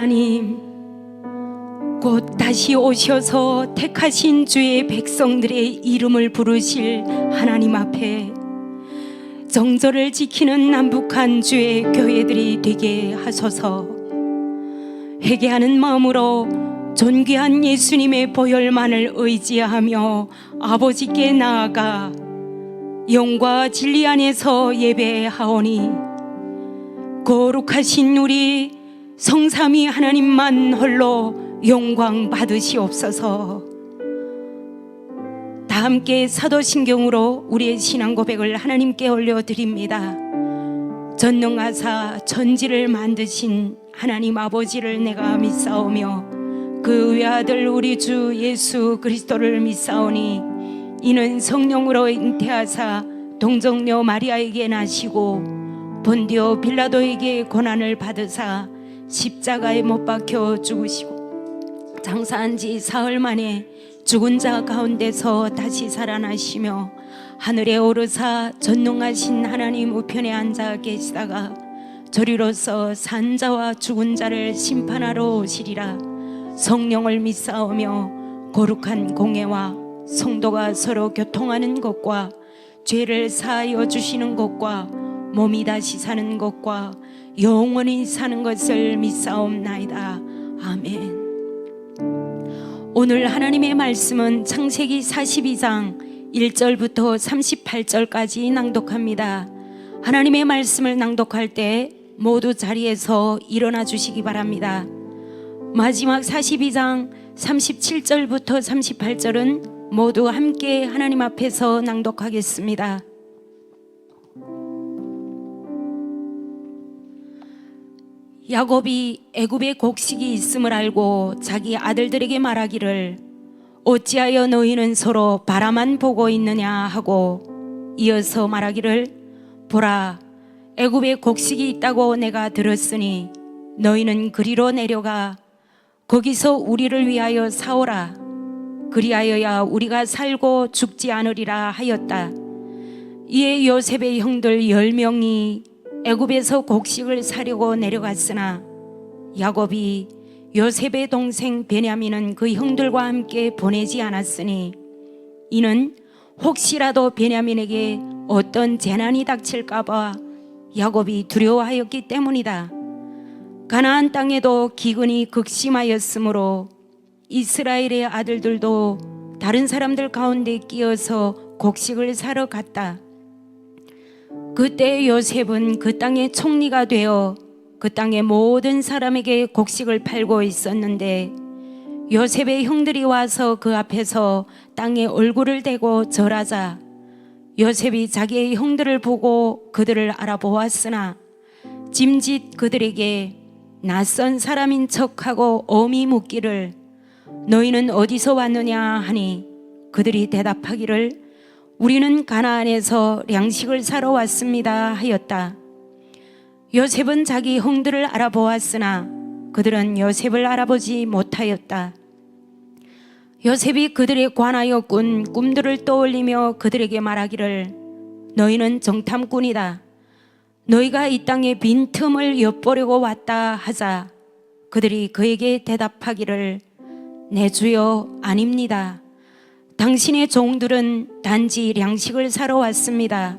하나님, 곧 다시 오셔서 택하신 주의 백성들의 이름을 부르실 하나님 앞에 정절을 지키는 남북한 주의 교회들이 되게 하소서. 회개하는 마음으로 존귀한 예수님의 보혈만을 의지하며 아버지께 나아가 영과 진리 안에서 예배하오니 거룩하신 우리 성삼위 하나님만 홀로 영광 받으시옵소서. 다 함께 사도신경으로 우리의 신앙 고백을 하나님께 올려드립니다. 전능하사 천지를 만드신 하나님 아버지를 내가 믿사오며 그 외아들 우리 주 예수 그리스도를 믿사오니 이는 성령으로 잉태하사 동정녀 마리아에게 나시고 본디오 빌라도에게 고난을 받으사 십자가에 못 박혀 죽으시고 장사한 지 사흘 만에 죽은 자 가운데서 다시 살아나시며 하늘에 오르사 전능하신 하나님 우편에 앉아 계시다가 저리로서 산 자와 죽은 자를 심판하러 오시리라. 성령을 믿사오며 거룩한 공예와 성도가 서로 교통하는 것과 죄를 사하여 주시는 것과 몸이 다시 사는 것과 영원히 사는 것을 믿사옵나이다. 아멘. 오늘 하나님의 말씀은 창세기 42장 1절부터 38절까지 낭독합니다. 하나님의 말씀을 낭독할 때 모두 자리에서 일어나 주시기 바랍니다. 마지막 42장 37절부터 38절은 모두 함께 하나님 앞에서 낭독하겠습니다. 야곱이 애굽에 곡식이 있음을 알고 자기 아들들에게 말하기를 어찌하여 너희는 서로 바라만 보고 있느냐 하고 이어서 말하기를 보라 애굽에 곡식이 있다고 내가 들었으니 너희는 그리로 내려가 거기서 우리를 위하여 사오라 그리하여야 우리가 살고 죽지 않으리라 하였다. 이에 요셉의 형들 10명이 애굽에서 곡식을 사려고 내려갔으나 야곱이 요셉의 동생 베냐민은 그 형들과 함께 보내지 않았으니 이는 혹시라도 베냐민에게 어떤 재난이 닥칠까 봐 야곱이 두려워하였기 때문이다. 가나안 땅에도 기근이 극심하였으므로 이스라엘의 아들들도 다른 사람들 가운데 끼어서 곡식을 사러 갔다. 그때 요셉은 그 땅의 총리가 되어 그 땅의 모든 사람에게 곡식을 팔고 있었는데 요셉의 형들이 와서 그 앞에서 땅에 얼굴을 대고 절하자 요셉이 자기의 형들을 보고 그들을 알아보았으나 짐짓 그들에게 낯선 사람인 척하고 엄히 묻기를 너희는 어디서 왔느냐 하니 그들이 대답하기를 우리는 가나안에서 양식을 사러 왔습니다 하였다. 요셉은 자기 형들을 알아보았으나 그들은 요셉을 알아보지 못하였다. 요셉이 그들에 관하여 꾼 꿈들을 떠올리며 그들에게 말하기를 너희는 정탐꾼이다. 너희가 이 땅에 빈 틈을 엿보려고 왔다 하자 그들이 그에게 대답하기를 내 주여 아닙니다. 당신의 종들은 단지 양식을 사러 왔습니다.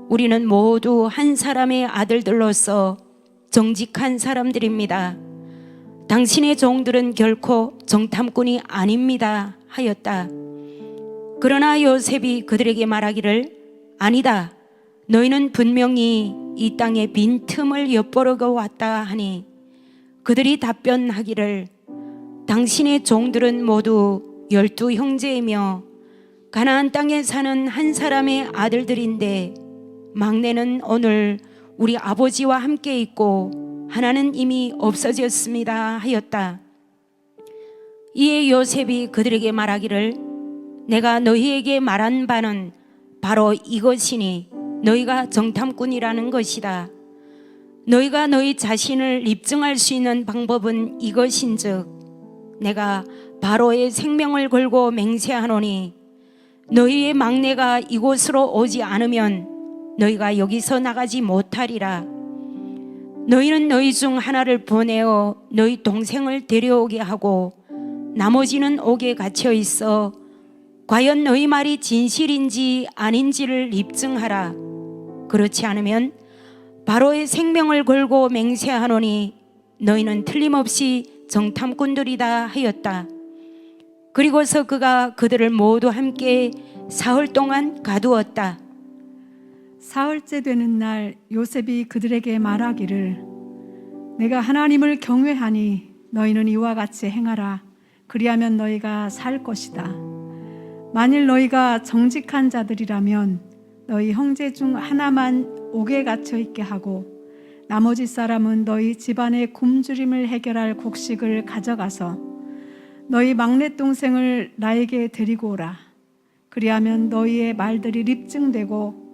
우리는 모두 한 사람의 아들들로서 정직한 사람들입니다. 당신의 종들은 결코 정탐꾼이 아닙니다 하였다. 그러나 요셉이 그들에게 말하기를 아니다. 너희는 분명히 이 땅에 빈 틈을 엿보려고 왔다 하니 그들이 답변하기를 당신의 종들은 모두 12 형제이며 가나안 땅에 사는 한 사람의 아들들인데 막내는 오늘 우리 아버지와 함께 있고 하나는 이미 없어졌습니다 하였다. 이에 요셉이 그들에게 말하기를 내가 너희에게 말한 바는 바로 이것이니 너희가 정탐꾼이라는 것이다. 너희가 너희 자신을 입증할 수 있는 방법은 이것인즉 내가 바로의 생명을 걸고 맹세하노니 너희의 막내가 이곳으로 오지 않으면 너희가 여기서 나가지 못하리라. 너희는 너희 중 하나를 보내어 너희 동생을 데려오게 하고 나머지는 옥에 갇혀 있어 과연 너희 말이 진실인지 아닌지를 입증하라. 그렇지 않으면 바로의 생명을 걸고 맹세하노니 너희는 틀림없이 정탐꾼들이다 하였다. 그리고서 그가 그들을 모두 함께 사흘 동안 가두었다. 사흘째 되는 날 요셉이 그들에게 말하기를 내가 하나님을 경외하니 너희는 이와 같이 행하라. 그리하면 너희가 살 것이다. 만일 너희가 정직한 자들이라면 너희 형제 중 하나만 옥에 갇혀 있게 하고 나머지 사람은 너희 집안의 굶주림을 해결할 곡식을 가져가서 너희 막내 동생을 나에게 데리고 오라. 그리하면 너희의 말들이 입증되고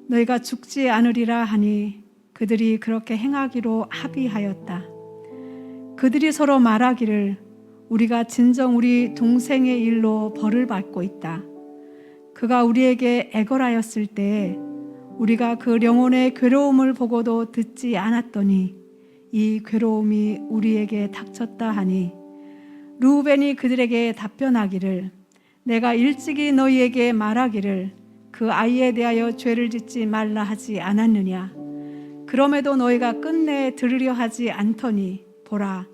너희가 죽지 않으리라 하니 그들이 그렇게 행하기로 합의하였다. 그들이 서로 말하기를 우리가 진정 우리 동생의 일로 벌을 받고 있다. 그가 우리에게 애걸하였을 때에 우리가 그 영혼의 괴로움을 보고도 듣지 않았더니 이 괴로움이 우리에게 닥쳤다 하니 르우벤이 그들에게 답변하기를 내가 일찍이 너희에게 말하기를 그 아이에 대하여 죄를 짓지 말라 하지 않았느냐. 그럼에도 너희가 끝내 들으려 하지 않더니 보라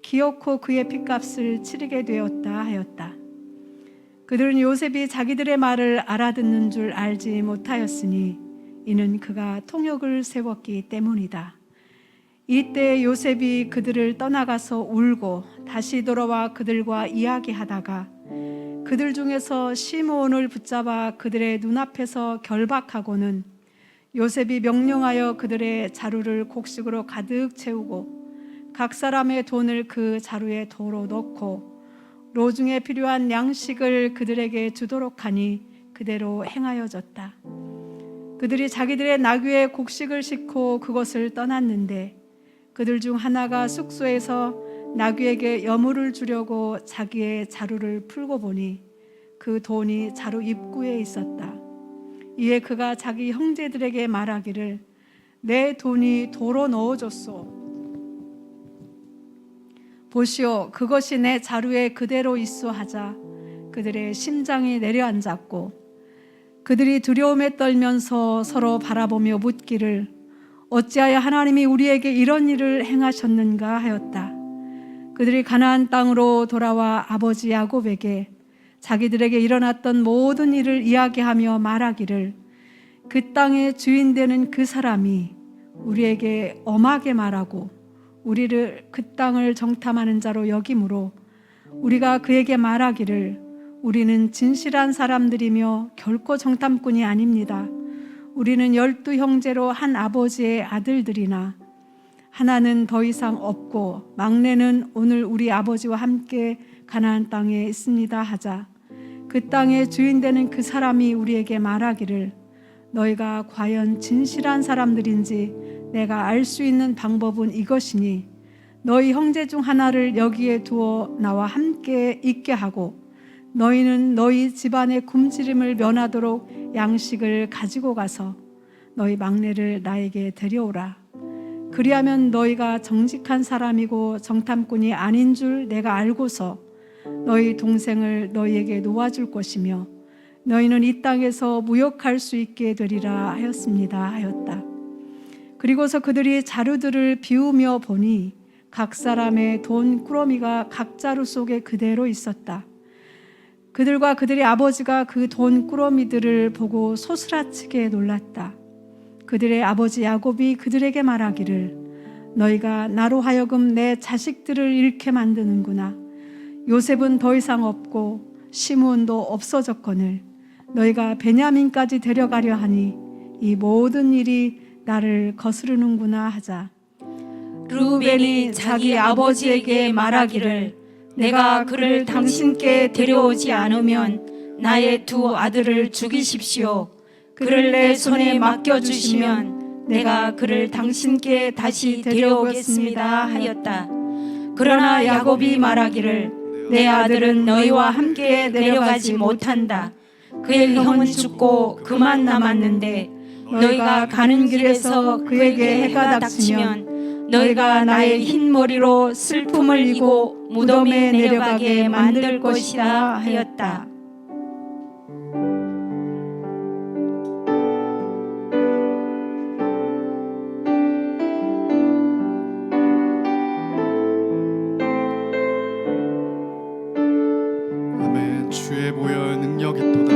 기어코 그의 핏값을 치르게 되었다 하였다. 그들은 요셉이 자기들의 말을 알아듣는 줄 알지 못하였으니 이는 그가 통역을 세웠기 때문이다. 이때 요셉이 그들을 떠나가서 울고 다시 돌아와 그들과 이야기하다가 그들 중에서 시므온을 붙잡아 그들의 눈앞에서 결박하고는 요셉이 명령하여 그들의 자루를 곡식으로 가득 채우고 각 사람의 돈을 그 자루에 도로 넣고 로중에 필요한 양식을 그들에게 주도록 하니 그대로 행하여졌다. 그들이 자기들의 나귀에 곡식을 싣고 그곳을 떠났는데 그들 중 하나가 숙소에서 나귀에게 여물을 주려고 자기의 자루를 풀고 보니 그 돈이 자루 입구에 있었다. 이에 그가 자기 형제들에게 말하기를 내 돈이 도로 넣어줬소. 보시오, 그것이 내 자루에 그대로 있소 하자 그들의 심장이 내려앉았고 그들이 두려움에 떨면서 서로 바라보며 묻기를 어찌하여 하나님이 우리에게 이런 일을 행하셨는가 하였다. 그들이 가나안 땅으로 돌아와 아버지 야곱에게 자기들에게 일어났던 모든 일을 이야기하며 말하기를 그 땅의 주인 되는 그 사람이 우리에게 엄하게 말하고 우리를 그 땅을 정탐하는 자로 여김으로 우리가 그에게 말하기를 우리는 진실한 사람들이며 결코 정탐꾼이 아닙니다. 우리는 12 형제로 한 아버지의 아들들이나 하나는 더 이상 없고 막내는 오늘 우리 아버지와 함께 가나안 땅에 있습니다 하자 그 땅의 주인 되는 그 사람이 우리에게 말하기를 너희가 과연 진실한 사람들인지 내가 알 수 있는 방법은 이것이니 너희 형제 중 하나를 여기에 두어 나와 함께 있게 하고 너희는 너희 집안의 굶주림을 면하도록 양식을 가지고 가서 너희 막내를 나에게 데려오라. 그리하면 너희가 정직한 사람이고 정탐꾼이 아닌 줄 내가 알고서 너희 동생을 너희에게 놓아줄 것이며 너희는 이 땅에서 무역할 수 있게 되리라 하였습니다 하였다. 그리고서 그들이 자루들을 비우며 보니 각 사람의 돈 꾸러미가 각 자루 속에 그대로 있었다. 그들과 그들의 아버지가 그 돈 꾸러미들을 보고 소스라치게 놀랐다. 그들의 아버지 야곱이 그들에게 말하기를 너희가 나로 하여금 내 자식들을 잃게 만드는구나. 요셉은 더 이상 없고 시므온도 없어졌거늘 너희가 베냐민까지 데려가려 하니 이 모든 일이 나를 거스르는구나 하자 르우벤이 자기 아버지에게 말하기를 내가 그를 당신께 데려오지 않으면 나의 2 아들을 죽이십시오. 그를 내 손에 맡겨주시면 내가 그를 당신께 다시 데려오겠습니다 하였다. 그러나 야곱이 말하기를 내 아들은 너희와 함께 내려가지 못한다. 그의 형은 죽고 그만 남았는데 너희가 가는 길에서 그에게 해가 닥치면 너희가 나의 흰 머리로 슬픔을 이고 무덤에 내려가게 만들 것이다 하였다. 아멘. 주의 보혈 능력이 또다.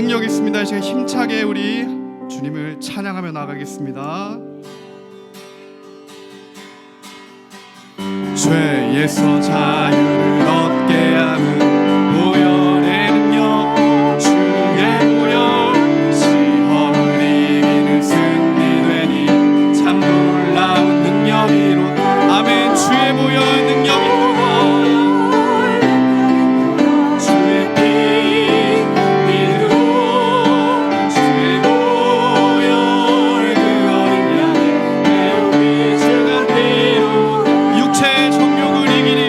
능력이 있습니다. 이제 힘차게 우리 주님을 찬양하며 나가겠습니다. 죄에서 자유를 얻게 하는 보혈의 능력, 주의 보혈, 시험을 이기는 승리되니 참 놀라운 능력이로다. 아멘. 주의 보혈 능력이로다. 주의 피 믿으로 주의 보혈 그 어린 양의 내 우리 주가 피로 육체의 정욕을 이기는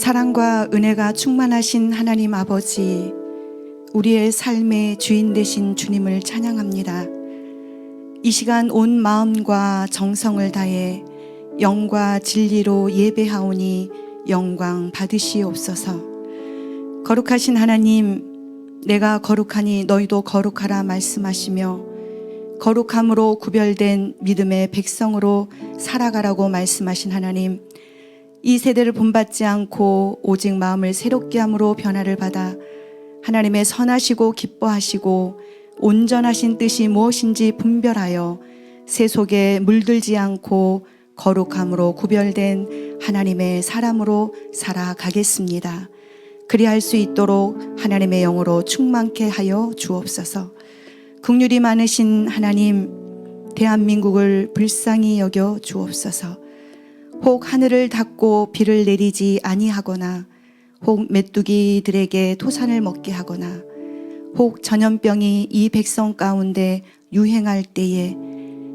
사랑과 은혜가 충만하신 하나님 아버지, 우리의 삶의 주인 되신 주님을 찬양합니다. 이 시간 온 마음과 정성을 다해 영과 진리로 예배하오니 영광 받으시옵소서. 거룩하신 하나님, 내가 거룩하니 너희도 거룩하라 말씀하시며 거룩함으로 구별된 믿음의 백성으로 살아가라고 말씀하신 하나님, 이 세대를 본받지 않고 오직 마음을 새롭게 함으로 변화를 받아 하나님의 선하시고 기뻐하시고 온전하신 뜻이 무엇인지 분별하여 세속에 물들지 않고 거룩함으로 구별된 하나님의 사람으로 살아가겠습니다. 그리할 수 있도록 하나님의 영으로 충만케 하여 주옵소서. 긍휼이 많으신 하나님, 대한민국을 불쌍히 여겨 주옵소서. 혹 하늘을 닫고 비를 내리지 아니하거나 혹 메뚜기들에게 토산을 먹게 하거나 혹 전염병이 이 백성 가운데 유행할 때에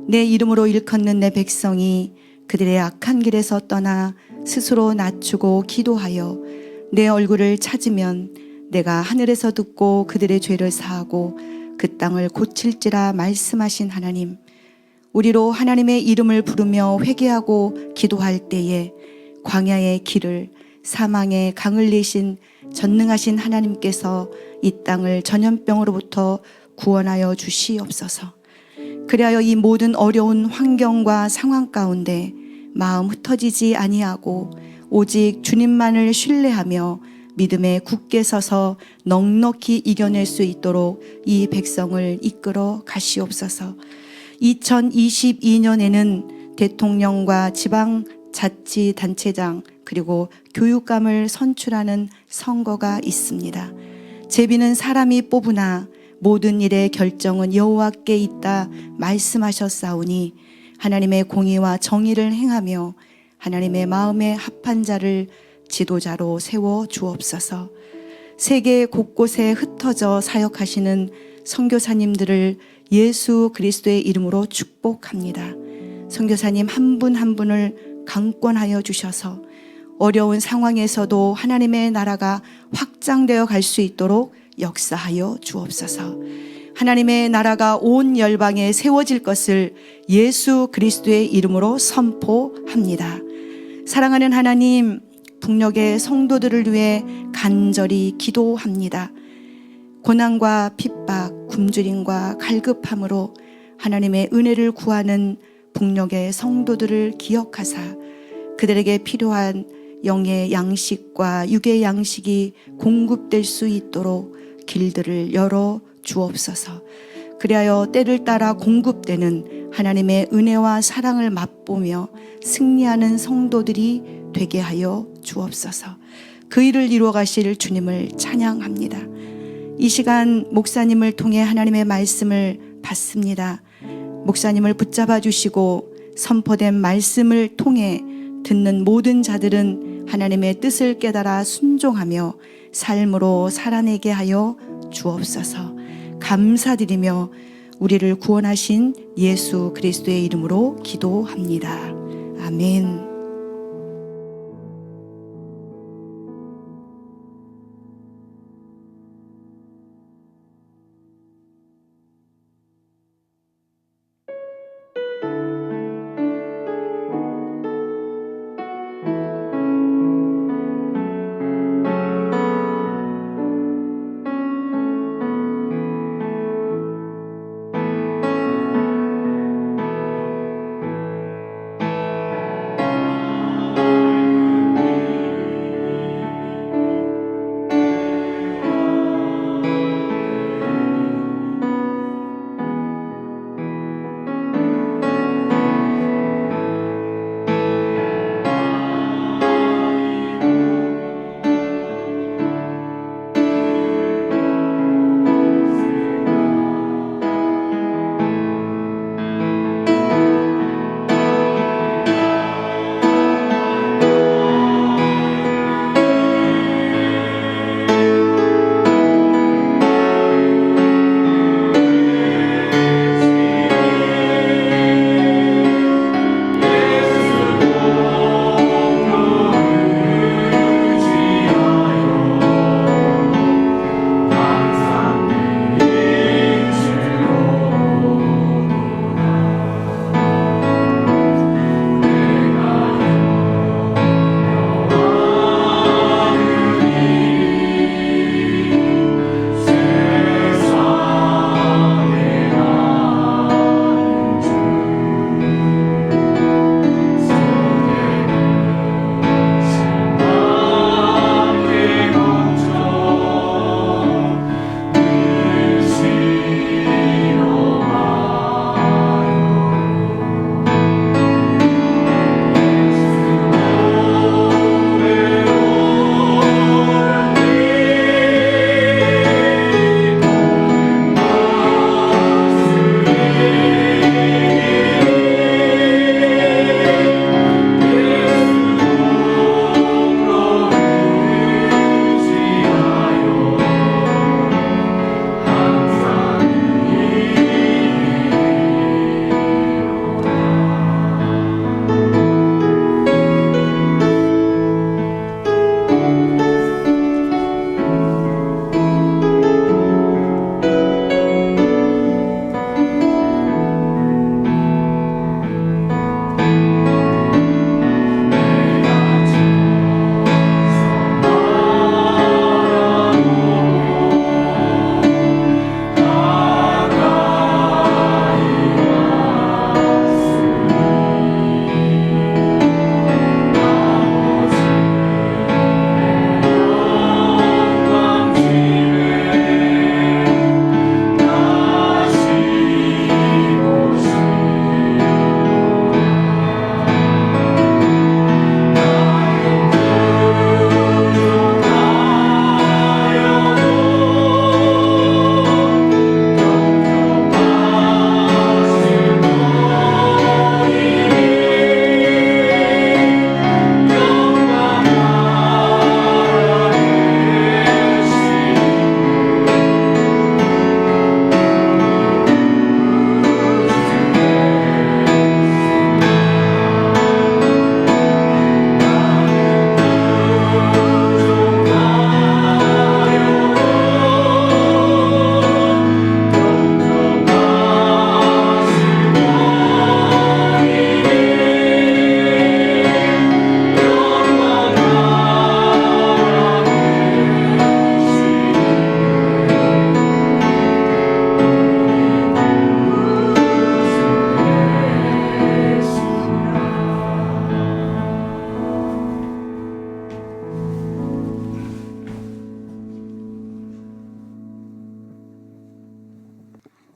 내 이름으로 일컫는 내 백성이 그들의 악한 길에서 떠나 스스로 낮추고 기도하여 내 얼굴을 찾으면 내가 하늘에서 듣고 그들의 죄를 사하고 그 땅을 고칠지라 말씀하신 하나님, 우리로 하나님의 이름을 부르며 회개하고 기도할 때에 광야의 길을, 사망의 강을 내신 전능하신 하나님께서 이 땅을 전염병으로부터 구원하여 주시옵소서. 그리하여 이 모든 어려운 환경과 상황 가운데 마음 흩어지지 아니하고 오직 주님만을 신뢰하며 믿음에 굳게 서서 넉넉히 이겨낼 수 있도록 이 백성을 이끌어 가시옵소서. 2022년에는 대통령과 지방자치단체장 그리고 교육감을 선출하는 선거가 있습니다. 제비는 사람이 뽑으나 모든 일의 결정은 여호와께 있다 말씀하셨사오니 하나님의 공의와 정의를 행하며 하나님의 마음에 합한 자를 지도자로 세워 주옵소서. 세계 곳곳에 흩어져 사역하시는 선교사님들을 예수 그리스도의 이름으로 축복합니다. 선교사님 한 분 한 분을 강권하여 주셔서 어려운 상황에서도 하나님의 나라가 확장되어 갈 수 있도록 역사하여 주옵소서. 하나님의 나라가 온 열방에 세워질 것을 예수 그리스도의 이름으로 선포합니다. 사랑하는 하나님, 북녘의 성도들을 위해 간절히 기도합니다. 고난과 핍박, 굶주림과 갈급함으로 하나님의 은혜를 구하는 북녘의 성도들을 기억하사 그들에게 필요한 영의 양식과 육의 양식이 공급될 수 있도록 길들을 열어 주옵소서. 그리하여 때를 따라 공급되는 하나님의 은혜와 사랑을 맛보며 승리하는 성도들이 되게 하여 주옵소서. 그 일을 이루어 가실 주님을 찬양합니다. 이 시간 목사님을 통해 하나님의 말씀을 받습니다. 목사님을 붙잡아 주시고 선포된 말씀을 통해 듣는 모든 자들은 하나님의 뜻을 깨달아 순종하며 삶으로 살아내게 하여 주옵소서. 감사드리며 우리를 구원하신 예수 그리스도의 이름으로 기도합니다. 아멘.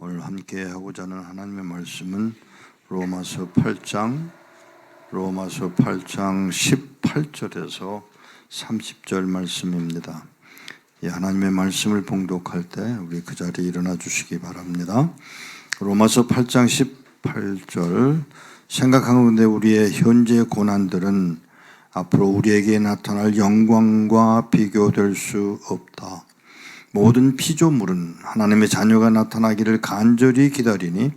오늘 함께 하고자 하는 하나님의 말씀은 로마서 8장 18절에서 30절 말씀입니다. 이 하나님의 말씀을 봉독할 때 우리 그 자리에 일어나 주시기 바랍니다. 로마서 8장 18절 생각하는데 우리의 현재 고난들은 앞으로 우리에게 나타날 영광과 비교될 수 없다. 모든 피조물은 하나님의 자녀가 나타나기를 간절히 기다리니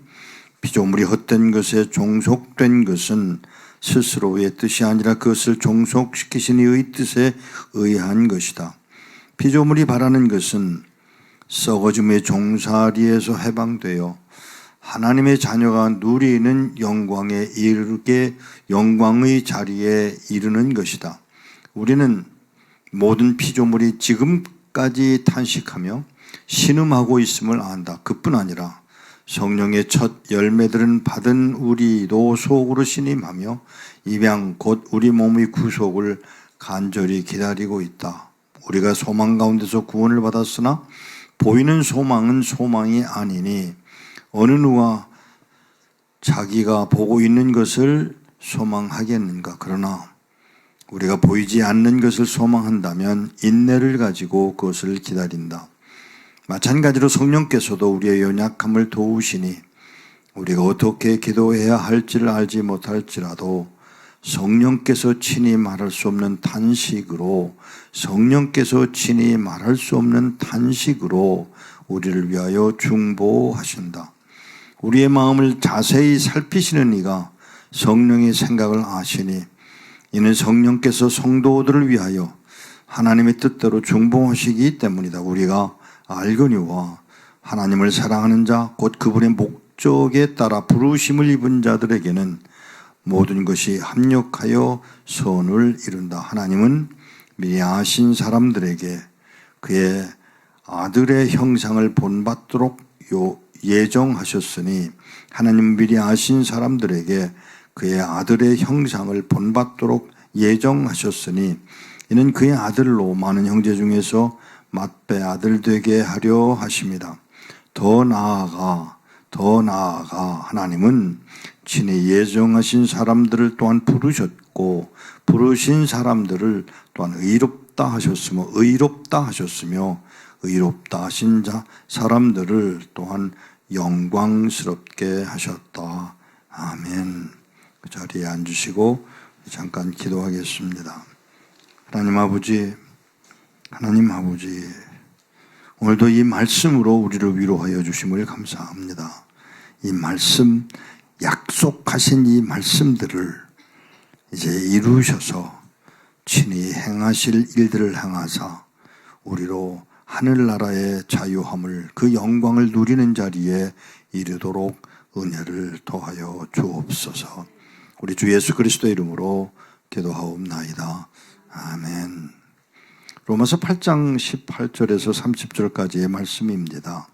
피조물이 헛된 것에 종속된 것은 스스로의 뜻이 아니라 그것을 종속시키신 이의 뜻에 의한 것이다. 피조물이 바라는 것은 썩어짐의 종살이에서 해방되어 하나님의 자녀가 누리는 영광에 이르게 영광의 자리에 이르는 것이다. 우리는 모든 피조물이 지금까지 탄식하며 신음하고 있음을 안다. 그뿐 아니라 성령의 첫 열매들은 받은 우리도 속으로 신임하며 입양 곧 우리 몸의 구속을 간절히 기다리고 있다. 우리가 소망 가운데서 구원을 받았으나 보이는 소망은 소망이 아니니 어느 누가 자기가 보고 있는 것을 소망하겠는가. 그러나 우리가 보이지 않는 것을 소망한다면 인내를 가지고 그것을 기다린다. 마찬가지로 성령께서도 우리의 연약함을 도우시니 우리가 어떻게 기도해야 할지를 알지 못할지라도 성령께서 친히 말할 수 없는 탄식으로 우리를 위하여 중보하신다. 우리의 마음을 자세히 살피시는 이가 성령의 생각을 아시니 이는 성령께서 성도들을 위하여 하나님의 뜻대로 중보하시기 때문이다. 우리가 알거니와 하나님을 사랑하는 자 곧 그분의 목적에 따라 부르심을 입은 자들에게는 모든 것이 합력하여 선을 이룬다. 하나님은 미리 아신 사람들에게 그의 아들의 형상을 본받도록 예정하셨으니 하나님 미리 아신 사람들에게 그의 아들의 형상을 본받도록 예정하셨으니 이는 그의 아들로 많은 형제 중에서 맏배 아들 되게 하려 하십니다. 더 나아가 하나님은 친히 예정하신 사람들을 또한 부르셨고 부르신 사람들을 또한 의롭다 하셨으며 의롭다 하신 사람들을 또한 영광스럽게 하셨다. 아멘. 그 자리에 앉으시고 잠깐 기도하겠습니다. 하나님 아버지, 오늘도 이 말씀으로 우리를 위로하여 주심을 감사합니다. 이 말씀, 약속하신 이 말씀들을 이제 이루셔서 친히 행하실 일들을 행하사 우리로 하늘나라의 자유함을 그 영광을 누리는 자리에 이르도록 은혜를 더하여 주옵소서. 우리 주 예수 그리스도의 이름으로 기도하옵나이다. 아멘. 로마서 8장 18절에서 30절까지의 말씀입니다.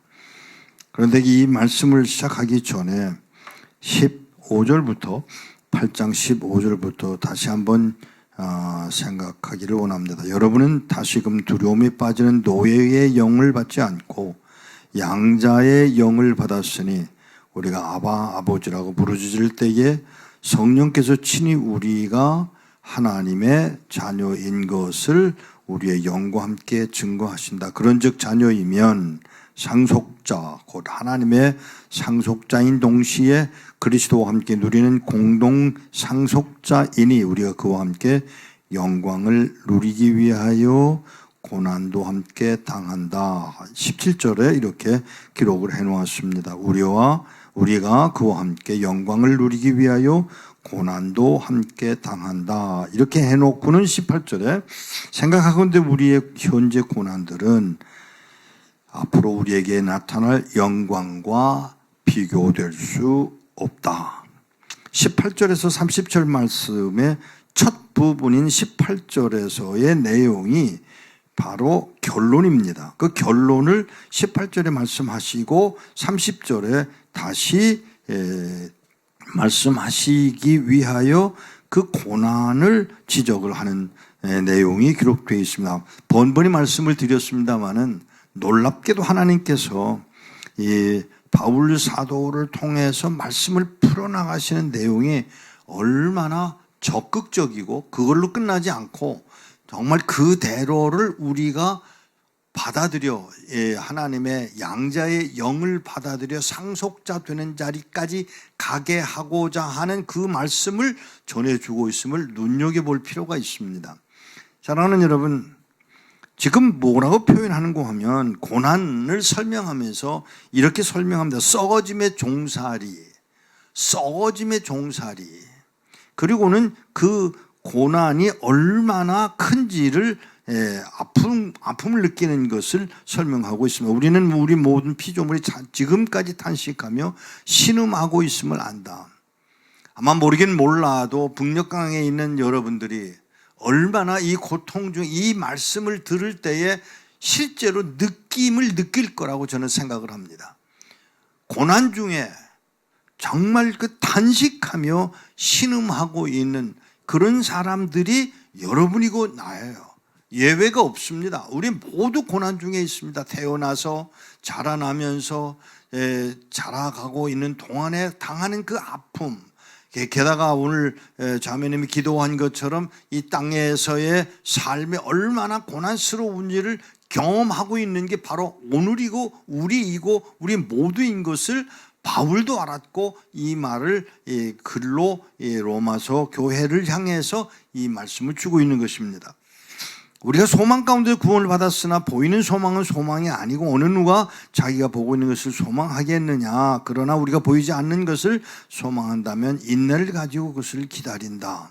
그런데 이 말씀을 시작하기 전에 8장 15절부터 다시 한번 생각하기를 원합니다. 여러분은 다시금 두려움에 빠지는 노예의 영을 받지 않고 양자의 영을 받았으니 우리가 아바 아버지라고 부르짖을 때에 성령께서 친히 우리가 하나님의 자녀인 것을 우리의 영과 함께 증거하신다. 그런즉 자녀이면 상속자 곧 하나님의 상속자인 동시에 그리스도와 함께 누리는 공동 상속자이니 우리가 그와 함께 영광을 누리기 위하여 고난도 함께 당한다. 17절에 이렇게 기록을 해놓았습니다. 우리가 그와 함께 영광을 누리기 위하여 고난도 함께 당한다. 이렇게 해놓고는 18절에 생각하건대 우리의 현재 고난들은 앞으로 우리에게 나타날 영광과 비교될 수 없다. 18절에서 30절 말씀의 첫 부분인 18절에서의 내용이 바로 결론입니다. 그 결론을 18절에 말씀하시고 30절에 다시 말씀하시기 위하여 그 고난을 지적을 하는 내용이 기록되어 있습니다. 번번이 말씀을 드렸습니다마는 놀랍게도 하나님께서 이 바울 사도를 통해서 말씀을 풀어나가시는 내용이 얼마나 적극적이고 그걸로 끝나지 않고 정말 그대로를 우리가 받아들여 하나님의 양자의 영을 받아들여 상속자 되는 자리까지 가게 하고자 하는 그 말씀을 전해주고 있음을 눈여겨볼 필요가 있습니다. 사랑하는 여러분, 지금 뭐라고 표현하는가 하면 고난을 설명하면서 이렇게 설명합니다. 썩어짐의 종살이, 썩어짐의 종살이. 그리고는 그 고난이 얼마나 큰지를 아픔을 느끼는 것을 설명하고 있습니다. 우리는 우리 모든 피조물이 지금까지 탄식하며 신음하고 있음을 안다. 아마 모르긴 몰라도 북녘강에 있는 여러분들이 얼마나 이 고통 중 이 말씀을 들을 때에 실제로 느낌을 느낄 거라고 저는 생각을 합니다. 고난 중에 정말 그 탄식하며 신음하고 있는 그런 사람들이 여러분이고 나예요. 예외가 없습니다. 우리 모두 고난 중에 있습니다. 태어나서 자라나면서 자라가고 있는 동안에 당하는 그 아픔, 게다가 오늘 자매님이 기도한 것처럼 이 땅에서의 삶이 얼마나 고난스러운지를 경험하고 있는 게 바로 오늘이고 우리이고 우리 모두인 것을 바울도 알았고 이 말을 글로 로마서 교회를 향해서 이 말씀을 주고 있는 것입니다. 우리가 소망 가운데 구원을 받았으나 보이는 소망은 소망이 아니고 어느 누가 자기가 보고 있는 것을 소망하겠느냐. 그러나 우리가 보이지 않는 것을 소망한다면 인내를 가지고 그것을 기다린다.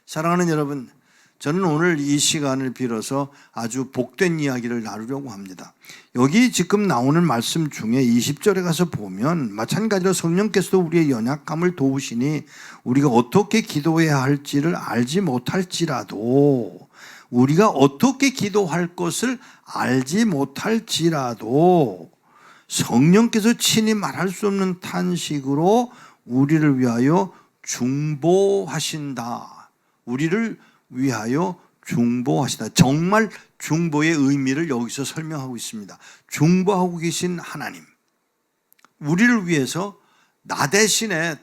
사랑하는 여러분, 저는 오늘 이 시간을 빌어서 아주 복된 이야기를 나누려고 합니다. 여기 지금 나오는 말씀 중에 20절에 가서 보면 마찬가지로 성령께서도 우리의 연약함을 도우시니 우리가 어떻게 기도해야 할지를 알지 못할지라도 우리가 어떻게 기도할 것을 알지 못할지라도 성령께서 친히 말할 수 없는 탄식으로 우리를 위하여 중보하신다. 우리를 위하여 중보하시다. 정말 중보의 의미를 여기서 설명하고 있습니다. 중보하고 계신 하나님, 우리를 위해서 나 대신에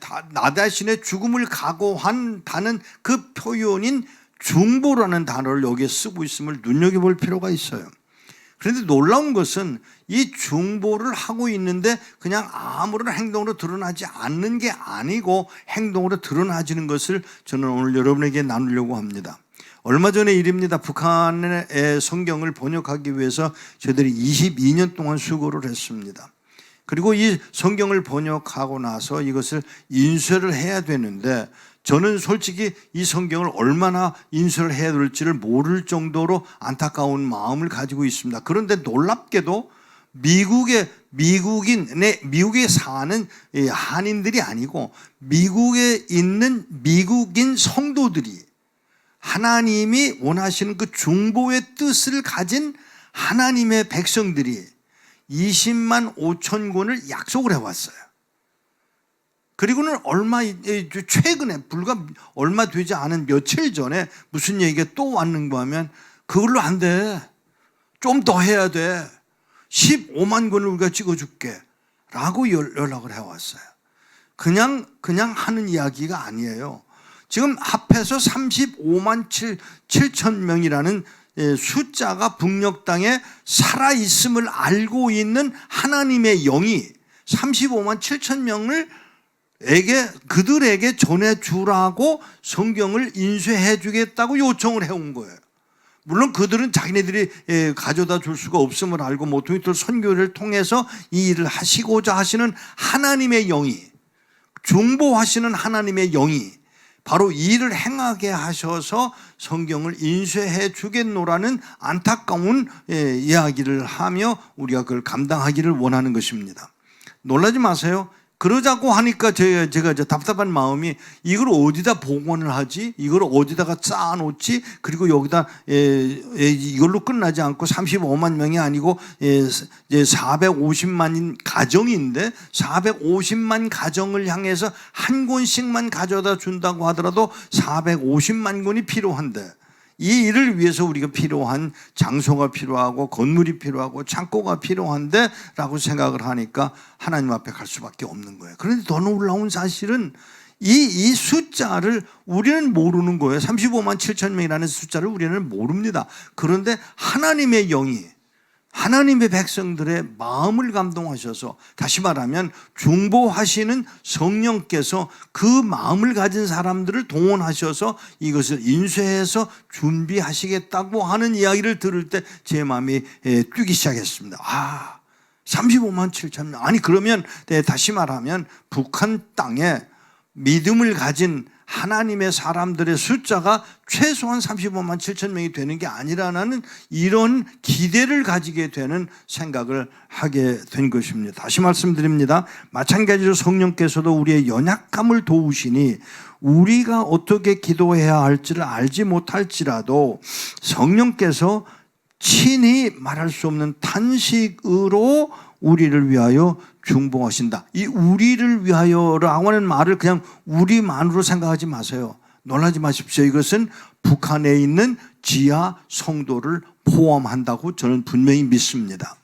죽음을 각오한다는 그 표현인 중보라는 단어를 여기에 쓰고 있음을 눈여겨볼 필요가 있어요. 그런데 놀라운 것은 이 중보를 하고 있는데 그냥 아무런 행동으로 드러나지 않는 게 아니고 행동으로 드러나지는 것을 저는 오늘 여러분에게 나누려고 합니다. 얼마 전의 일입니다. 북한의 성경을 번역하기 위해서 저희들이 22년 동안 수고를 했습니다. 그리고 이 성경을 번역하고 나서 이것을 인쇄를 해야 되는데 저는 솔직히 이 성경을 얼마나 인쇄를 해야 될지를 모를 정도로 안타까운 마음을 가지고 있습니다. 그런데 놀랍게도 미국에 사는 한인들이 아니고 미국에 있는 미국인 성도들이 하나님이 원하시는 그 중보의 뜻을 가진 하나님의 백성들이 20만 5천 권을 약속을 해왔어요. 그리고는 최근에 불과 얼마 되지 않은 며칠 전에 무슨 얘기가 또 왔는가 하면 그걸로 안 돼. 좀 더 해야 돼. 15만 권을 우리가 찍어줄게. 라고 연락을 해왔어요. 그냥 하는 이야기가 아니에요. 지금 합해서 35만 7천 명이라는 숫자가 북녘 땅에 살아있음을 알고 있는 하나님의 영이 35만 7천 명을 그들에게 전해주라고 성경을 인쇄해 주겠다고 요청을 해온 거예요. 물론 그들은 자기네들이 가져다 줄 수가 없음을 알고 모퉁이돌 선교를 통해서 이 일을 하시고자 하시는 하나님의 영이, 중보하시는 하나님의 영이 바로 이 일을 행하게 하셔서 성경을 인쇄해 주겠노라는 안타까운 이야기를 하며 우리가 그걸 감당하기를 원하는 것입니다. 놀라지 마세요. 그러자고 하니까 제가 답답한 마음이 이걸 어디다 복원을 하지? 이걸 어디다가 쌓아놓지? 그리고 여기다 이걸로 끝나지 않고 35만 명이 아니고 450만 가정인데 450만 가정을 향해서 한 권씩만 가져다 준다고 하더라도 450만 권이 필요한데 이 일을 위해서 우리가 필요한 장소가 필요하고 건물이 필요하고 창고가 필요한데 라고 생각을 하니까 하나님 앞에 갈 수밖에 없는 거예요. 그런데 더 놀라운 사실은 이 숫자를 우리는 모르는 거예요. 35만 7천 명이라는 숫자를 우리는 모릅니다. 그런데 하나님의 영이 하나님의 백성들의 마음을 감동하셔서, 다시 말하면 중보하시는 성령께서 그 마음을 가진 사람들을 동원하셔서 이것을 인쇄해서 준비하시겠다고 하는 이야기를 들을 때 제 마음이 뛰기 시작했습니다. 35만 7천 명. 아니 그러면 다시 말하면 북한 땅에 믿음을 가진 하나님의 사람들의 숫자가 최소한 35만 7천 명이 되는 게 아니라는 이런 기대를 가지게 되는 생각을 하게 된 것입니다. 다시 말씀드립니다. 마찬가지로 성령께서도 우리의 연약함을 도우시니 우리가 어떻게 기도해야 할지를 알지 못할지라도 성령께서 친히 말할 수 없는 탄식으로 우리를 위하여 중보하신다. 이 우리를 위하여라고 하는 말을 그냥 우리만으로 생각하지 마세요. 놀라지 마십시오. 이것은 북한에 있는 지하 성도를 포함한다고 저는 분명히 믿습니다.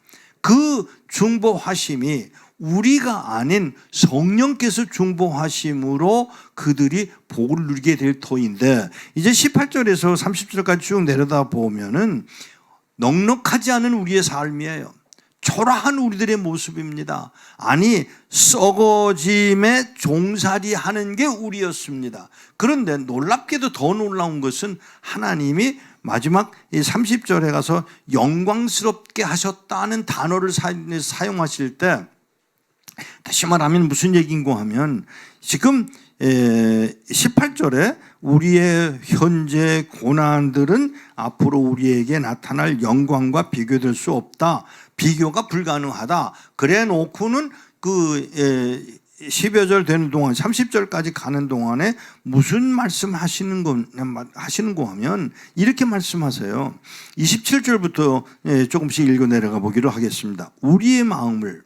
그 중보하심이 우리가 아닌 성령께서 중보하심으로 그들이 복을 누리게 될 터인데, 이제 18절에서 30절까지 쭉 내려다 보면은 넉넉하지 않은 우리의 삶이에요. 초라한 우리들의 모습입니다. 아니 썩어짐에 종살이하는 게 우리였습니다. 그런데 놀랍게도 더 놀라운 것은 하나님이 마지막 30절에 가서 영광스럽게 하셨다는 단어를 사용하실 때, 다시 말하면 무슨 얘기인가 하면 지금 18절에 우리의 현재 고난들은 앞으로 우리에게 나타날 영광과 비교될 수 없다. 비교가 불가능하다. 그래 놓고는 그 10여 절 되는 동안 30절까지 가는 동안에 무슨 말씀 하시는 거 하면 이렇게 말씀하세요. 27절부터 조금씩 읽어 내려가 보기로 하겠습니다. 우리의 마음을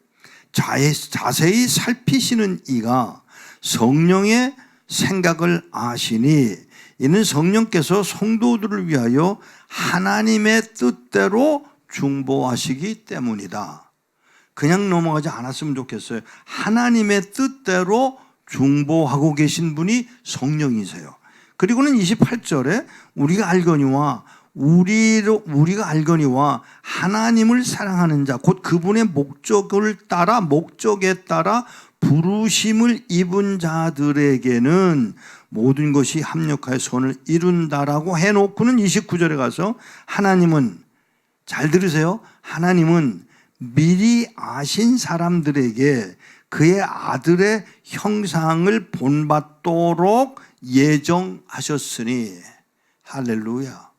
자세히 살피시는 이가 성령의 생각을 아시니 이는 성령께서 성도들을 위하여 하나님의 뜻대로 중보하시기 때문이다. 그냥 넘어가지 않았으면 좋겠어요. 하나님의 뜻대로 중보하고 계신 분이 성령이세요. 그리고는 28절에 우리가 알거니와 하나님을 사랑하는 자, 곧 그분의 목적에 따라 부르심을 입은 자들에게는 모든 것이 합력하여 선을 이룬다라고 해놓고는 29절에 가서 하나님은, 잘 들으세요, 하나님은 미리 아신 사람들에게 그의 아들의 형상을 본받도록 예정하셨으니. 할렐루야,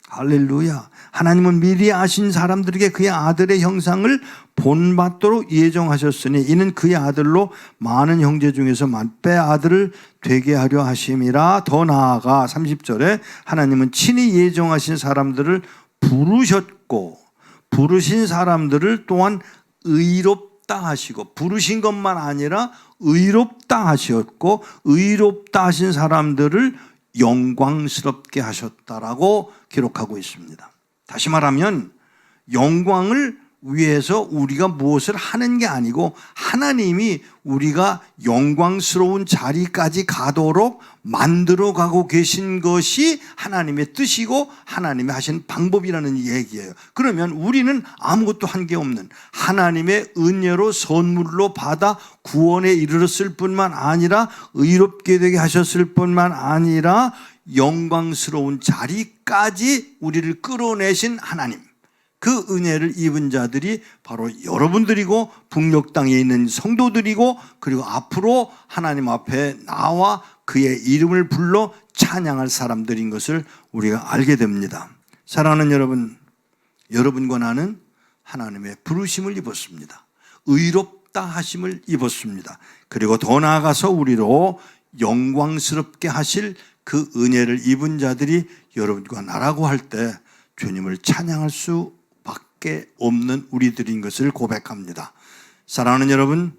할렐루야. 하나님은 미리 아신 사람들에게 그의 아들의 형상을 본받도록 예정하셨으니 이는 그의 아들로 많은 형제 중에서 맏배 아들을 되게 하려 하심이라. 더 나아가 30절에 하나님은 친히 예정하신 사람들을 부르셨고 부르신 사람들을 또한 의롭다 하시고, 부르신 것만 아니라 의롭다 하셨고 의롭다 하신 사람들을 영광스럽게 하셨다라고 기록하고 있습니다. 다시 말하면 영광을 위해서 우리가 무엇을 하는 게 아니고 하나님이 우리가 영광스러운 자리까지 가도록 만들어 가고 계신 것이 하나님의 뜻이고 하나님이 하신 방법이라는 얘기예요. 그러면 우리는 아무것도 한 게 없는 하나님의 은혜로 선물로 받아 구원에 이르렀을 뿐만 아니라 의롭게 되게 하셨을 뿐만 아니라 영광스러운 자리까지 우리를 끌어내신 하나님, 그 은혜를 입은 자들이 바로 여러분들이고 북녘 땅에 있는 성도들이고, 그리고 앞으로 하나님 앞에 나와 그의 이름을 불러 찬양할 사람들인 것을 우리가 알게 됩니다. 사랑하는 여러분, 여러분과 나는 하나님의 부르심을 입었습니다. 의롭다 하심을 입었습니다. 그리고 더 나아가서 우리로 영광스럽게 하실 그 은혜를 입은 자들이 여러분과 나라고 할 때 주님을 찬양할 수밖에 없는 우리들인 것을 고백합니다. 사랑하는 여러분,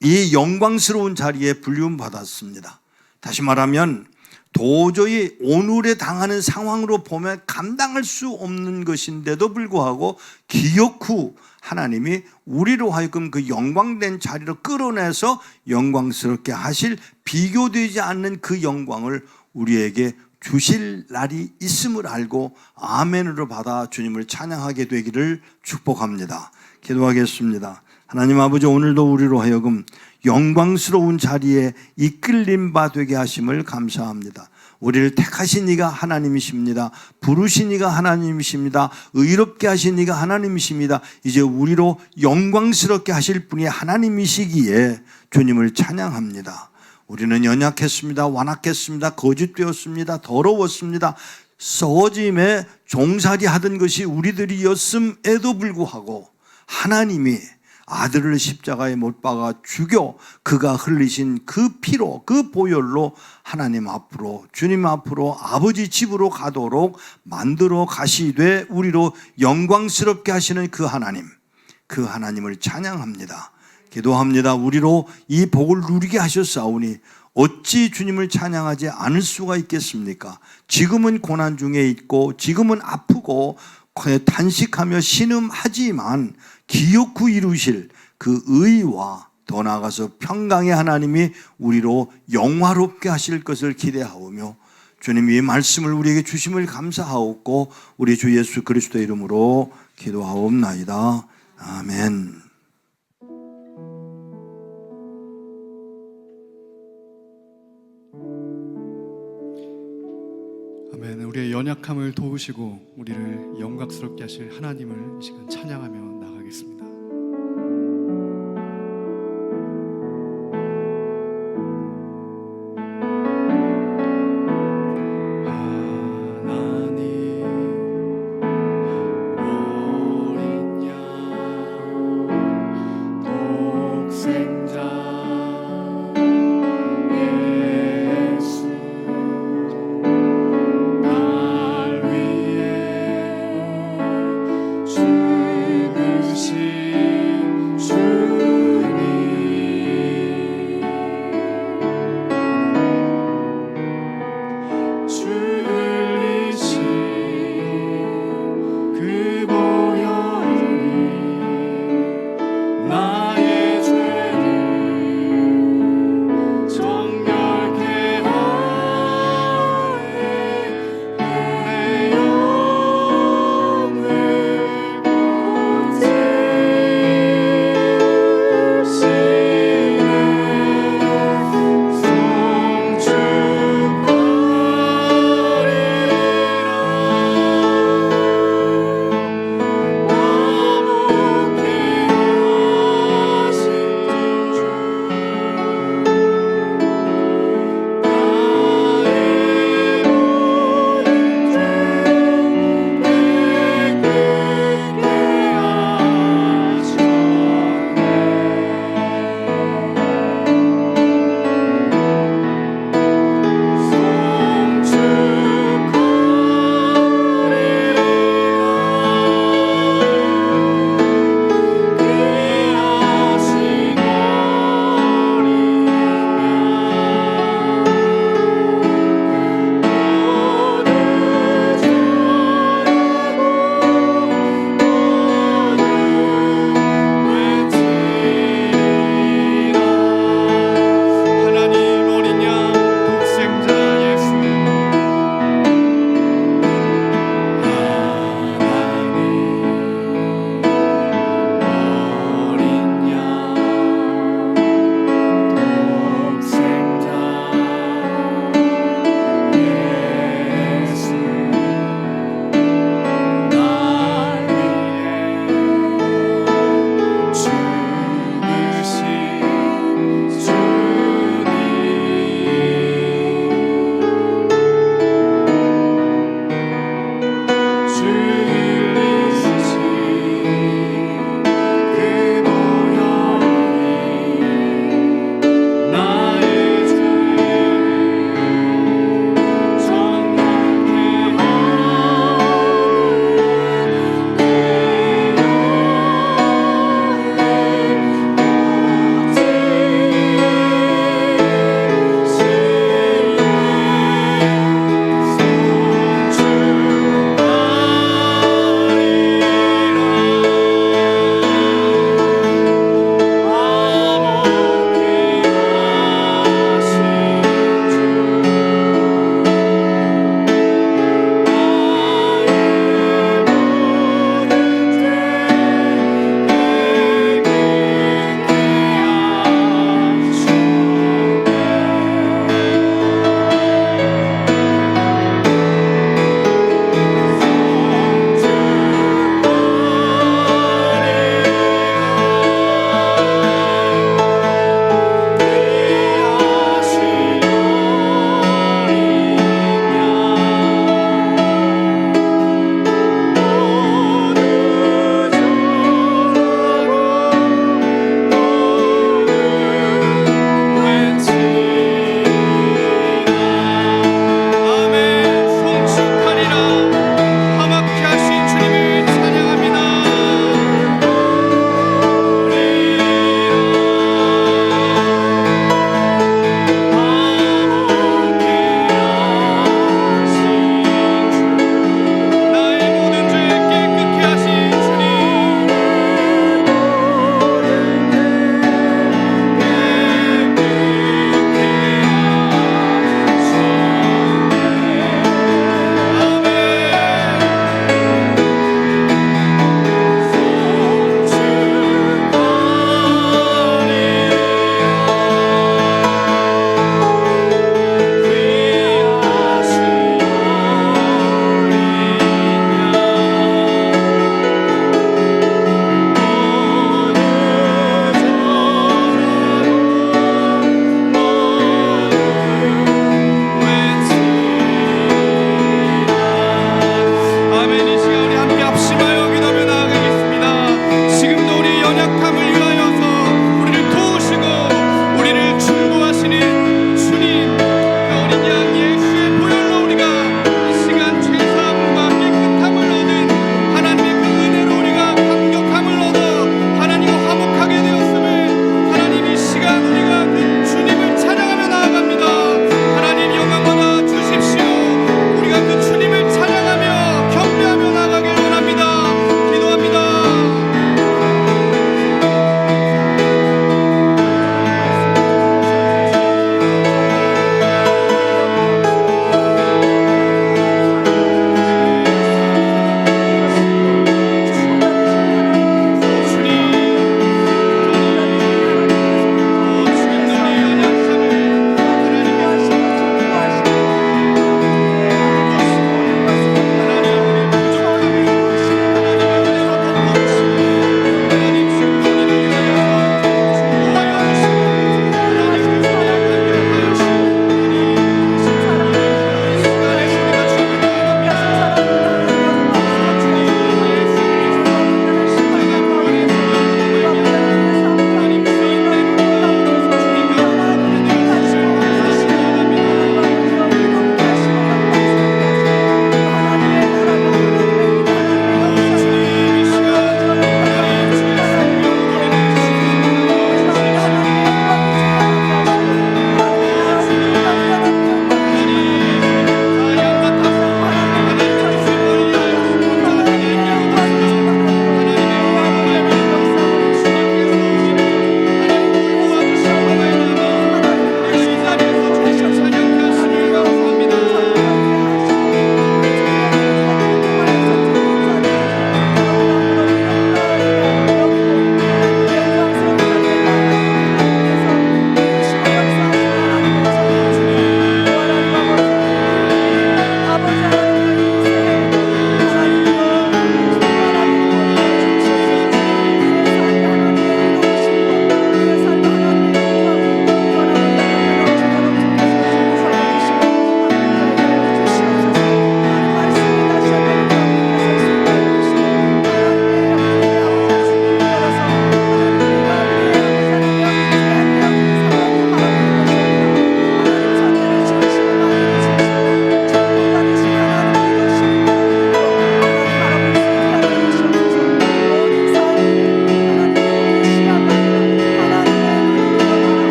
이 영광스러운 자리에 불리움 받았습니다. 다시 말하면 도저히 오늘에 당하는 상황으로 보면 감당할 수 없는 것인데도 불구하고 기억 후 하나님이 우리로 하여금 그 영광된 자리로 끌어내서 영광스럽게 하실, 비교되지 않는 그 영광을 우리에게 주실 날이 있음을 알고 아멘으로 받아 주님을 찬양하게 되기를 축복합니다. 기도하겠습니다. 하나님 아버지, 오늘도 우리로 하여금 영광스러운 자리에 이끌림 바 되게 하심을 감사합니다. 우리를 택하신 이가 하나님이십니다. 부르신 이가 하나님이십니다. 의롭게 하신 이가 하나님이십니다. 이제 우리로 영광스럽게 하실 분이 하나님이시기에 주님을 찬양합니다. 우리는 연약했습니다. 완악했습니다. 거짓되었습니다. 더러웠습니다. 썩어짐에 종살이 하던 것이 우리들이었음에도 불구하고 하나님이 아들을 십자가에 못 박아 죽여 그가 흘리신 그 피로, 그 보혈로 하나님 앞으로, 주님 앞으로, 아버지 집으로 가도록 만들어 가시되 우리로 영광스럽게 하시는 그 하나님, 그 하나님을 찬양합니다. 기도합니다. 우리로 이 복을 누리게 하셨사오니 어찌 주님을 찬양하지 않을 수가 있겠습니까? 지금은 고난 중에 있고 지금은 아프고 단식하며 신음하지만 기억 후 이루실 그 의와 더 나아가서 평강의 하나님이 우리로 영화롭게 하실 것을 기대하오며 주님이 이 말씀을 우리에게 주심을 감사하옵고 우리 주 예수 그리스도의 이름으로 기도하옵나이다. 아멘. 아멘. 우리의 연약함을 도우시고 우리를 영광스럽게 하실 하나님을 이 시간 찬양하며 나가겠습니다. 죽을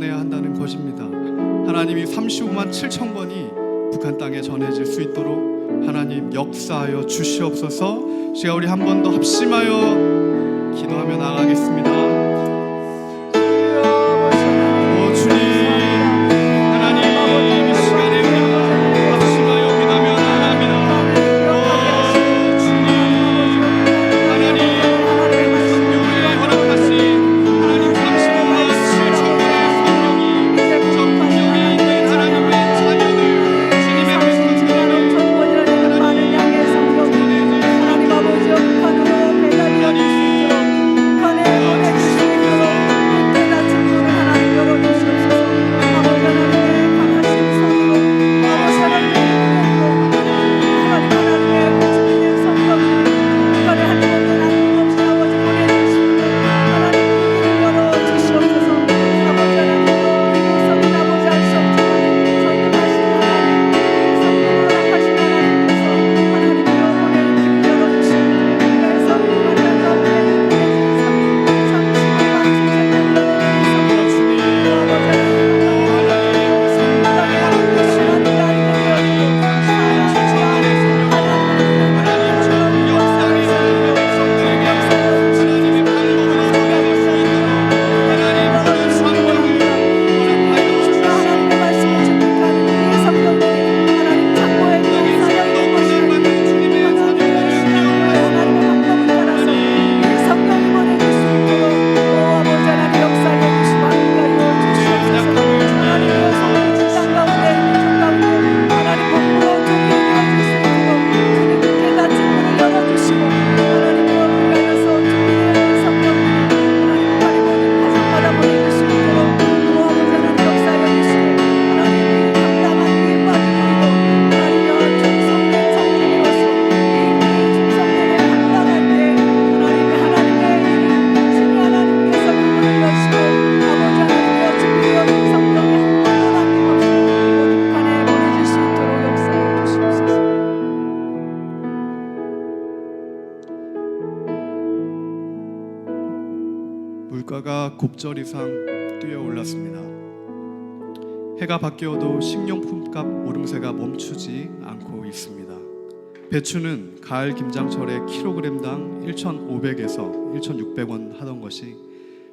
전해야 한다는 것입니다. 하나님이 35만 7천 번이 북한 땅에 전해질 수 있도록 하나님 역사하여 주시옵소서. 제가 우리 한 번 더 합심하여 기도하며 나가겠습니다. 오 주님, 하나님 이 시간에 우리 합심하여 기도하며 나갑니다. 오 주님, 하나님 성경에 허락하신 하나님 35만 7천 번의 성경이 저 풍경에 있는 하나님의 자녀들 주님의 백성들에게 많은 양의 성경 하나님 아버지 북한으로 배달되어 수 있도록 북한에 보내줄 수 있도록 그때 낮은 문을 하나님 열어주시옵소서. 아버지 하나님의 강하신 손으로 아버지 하나님의 은혜로 하나님의 구주민의 성경들이 북한에 한번도 남김없이 아버지 보내줄 수 있도록 하나님 문을 열어주시옵소서. 아버지 하나님 이곳서는 아버지 할 수 없지만 전능하신 하나님 성령으로 하신 하나님께서 하나님의 영혼의 길을 열어주시고 내 성령을 가운데 보내주신 성령만 주체를 열어내는 성령 주님, 아버지 하나님 하나님의 시간이 나이가 되어지고 사랑하지 않으신 하나님 저 역사에 있는 백성들에게 하나님의 방법으로 전해질 수 있도록 하나님 모든 성령을 허락하여 하나님의 말씀을 준비하는 우리의 성령들이 하나님 창고에 쌓여 있는 것이 주님의 하나님의 시간과 하나님의 방법을 따라서 이 성령이 보내줄 수 있도록 오 아버지 하나님 역사해 주시고 함께하여 주시옵소서. 하나님의 성령이 직장 가운데 민족 가운데 하나님 복으로 종이 되어줄 수 있도록 주님 그때 닫힌 문을 열어주시고 하나님과 함께하여서 준비되어 있는 성령들이 하나님 북한의 모든 가정마다 보내줄 수 있도록 오 아버지 하나님 역사해 주시고 하나님이 감당한 이 많은 일도 하나님의 충성된 성전으로서 이 충성전에 감당할 때 하나님의 일이 신이 하나님께서 그분을 여시고 아버지 하나님의 준비되어 있는 성령이 한 번도 남김없이 모든 북한에 보내줄 수 있도록 역사해 주시옵소서. 물가가 곱절 이상 뛰어 올랐습니다. 해가 바뀌어도 식료품값 오름세가 멈추지 않고 있습니다. 배추는 가을 김장철에 킬로그램당 1,500에서 1,600원 하던 것이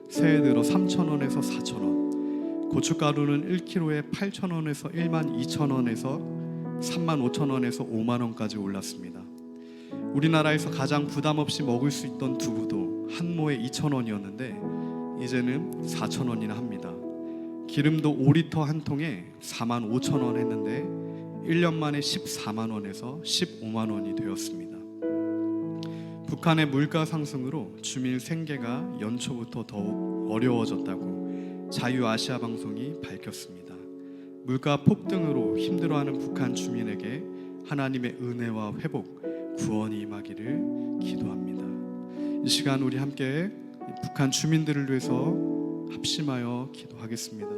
새해 들어 3,000원에서 4,000원, 고춧가루는 1kg에 8,000원에서 12,000원에서 35,000원에서 5만원까지 올랐습니다. 우리나라에서 가장 부담 없이 먹을 수 있던 두부도 한 모에 2,000원이었는데 이제는 4,000원이나 합니다. 기름도 5리터 한 통에 45,000원 했는데 1년 만에 14만 원에서 15만 원이 되었습니다. 북한의 물가 상승으로 주민 생계가 연초부터 더욱 어려워졌다고 자유아시아 방송이 밝혔습니다. 물가 폭등으로 힘들어하는 북한 주민에게 하나님의 은혜와 회복, 구원이 임하기를 기도합니다. 이 시간 우리 함께 북한 주민들을 위해서 합심하여 기도하겠습니다.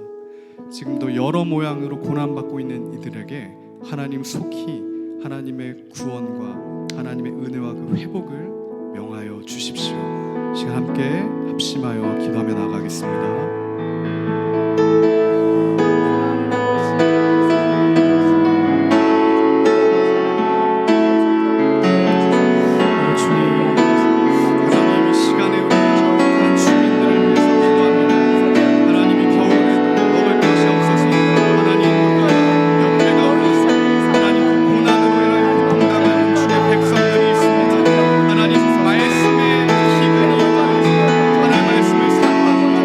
지금도 여러 모양으로 고난받고 있는 이들에게 하나님 속히 하나님의 구원과 하나님의 은혜와 그 회복을 명하여 주십시오. 이 시간 함께 합심하여 기도하며 나가겠습니다.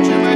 하나님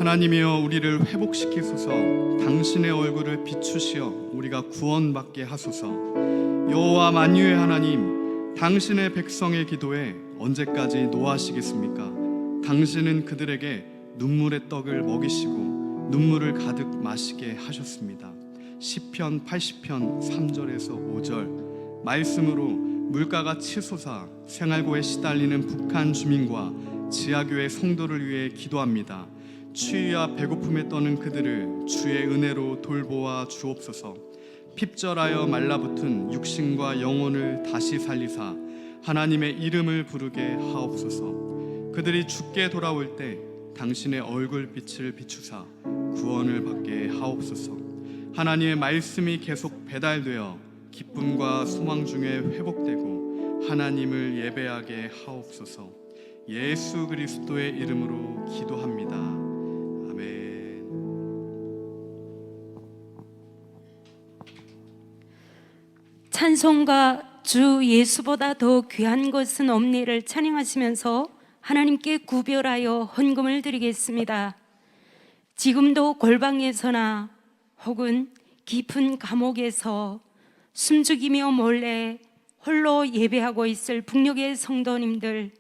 하나님이여 우리를 회복시키소서. 당신의 얼굴을 비추시어 우리가 구원받게 하소서. 여호와 만유의 하나님, 당신의 백성의 기도에 언제까지 노하시겠습니까? 당신은 그들에게 눈물의 떡을 먹이시고 눈물을 가득 마시게 하셨습니다. 시편 80편 3절에서 5절 말씀으로 물가가 치솟아 생활고에 시달리는 북한 주민과 지하교회 성도를 위해 기도합니다. 추위와 배고픔에 떠는 그들을 주의 은혜로 돌보아 주옵소서. 핍절하여 말라붙은 육신과 영혼을 다시 살리사 하나님의 이름을 부르게 하옵소서. 그들이 죽게 돌아올 때 당신의 얼굴빛을 비추사 구원을 받게 하옵소서. 하나님의 말씀이 계속 배달되어 기쁨과 소망 중에 회복되고 하나님을 예배하게 하옵소서. 예수 그리스도의 이름으로 기도합니다. 아멘. 찬송가 주 예수보다 더 귀한 것은 없니를 찬양하시면서 하나님께 구별하여 헌금을 드리겠습니다. 지금도 골방에서나 혹은 깊은 감옥에서 숨죽이며 몰래 홀로 예배하고 있을 북녘의 성도님들,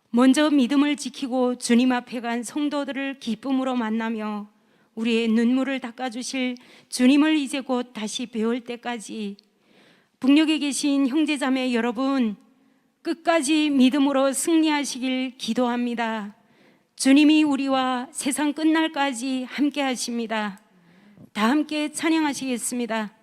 먼저 믿음을 지키고 주님 앞에 간 성도들을 기쁨으로 만나며 우리의 눈물을 닦아주실 주님을 이제 곧 다시 배울 때까지 북녘에 계신 형제자매 여러분, 끝까지 믿음으로 승리하시길 기도합니다. 주님이 우리와 세상 끝날까지 함께 하십니다. 다 함께 찬양하시겠습니다.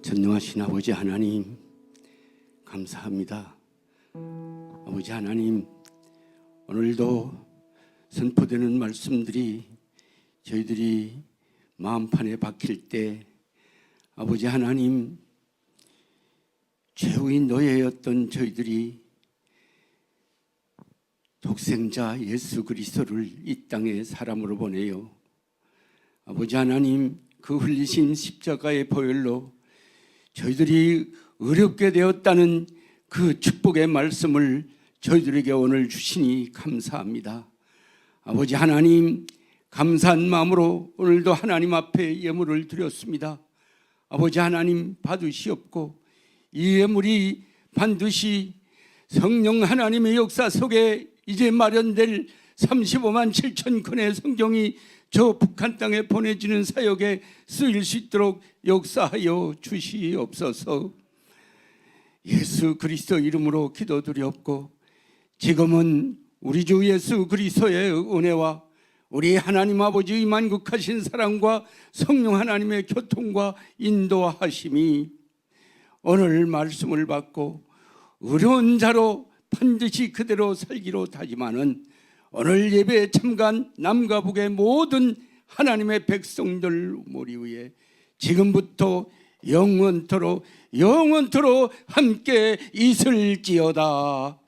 전능하신 아버지 하나님, 감사합니다. 아버지 하나님, 오늘도 선포되는 말씀들이 저희들이 마음판에 박힐 때 아버지 하나님, 최후의 노예였던 저희들이 독생자 예수 그리스도를 이 땅에 사람으로 보내요. 아버지 하나님, 그 흘리신 십자가의 보혈로 저희들이 의롭게 되었다는 그 축복의 말씀을 저희들에게 오늘 주시니 감사합니다. 아버지 하나님, 감사한 마음으로 오늘도 하나님 앞에 예물을 드렸습니다. 아버지 하나님, 받으시옵고 이 예물이 반드시 성령 하나님의 역사 속에 이제 마련될 35만 7천 권의 성경이 저 북한 땅에 보내지는 사역에 쓰일 수 있도록 역사하여 주시옵소서. 예수 그리스도 이름으로 기도드리옵고 지금은 우리 주 예수 그리스도의 은혜와 우리 하나님 아버지의 만국하신 사랑과 성령 하나님의 교통과 인도하심이 오늘 말씀을 받고 어려운 자로 반드시 그대로 살기로 다짐하는 오늘 예배에 참가한 남과 북의 모든 하나님의 백성들 머리 위에 지금부터 영원토록 함께 있을지어다.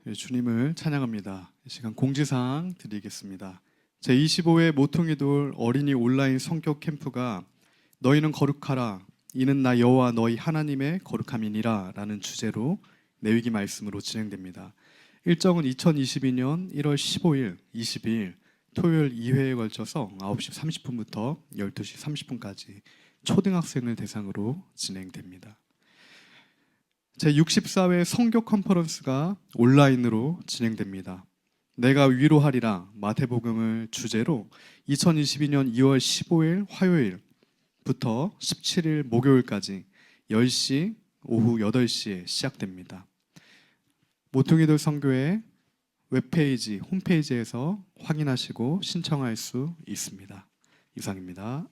네, 주님을 찬양합니다. 이 시간 공지사항 드리겠습니다. 제25회 모퉁이돌 어린이 온라인 성교 캠프가 너희는 거룩하라 이는 나 여호와 너희 하나님의 거룩함이니라 라는 주제로 내위기 말씀으로 진행됩니다. 일정은 2022년 1월 15일, 22일 토요일 2회에 걸쳐서 9시 30분부터 12시 30분까지 초등학생을 대상으로 진행됩니다. 제64회 성교 컨퍼런스가 온라인으로 진행됩니다. 내가 위로하리라 마태복음을 주제로 2022년 2월 15일 화요일부터 17일 목요일까지 10시 오후 8시에 시작됩니다. 모퉁이돌 선교회 웹페이지 홈페이지에서 확인하시고 신청할 수 있습니다. 이상입니다.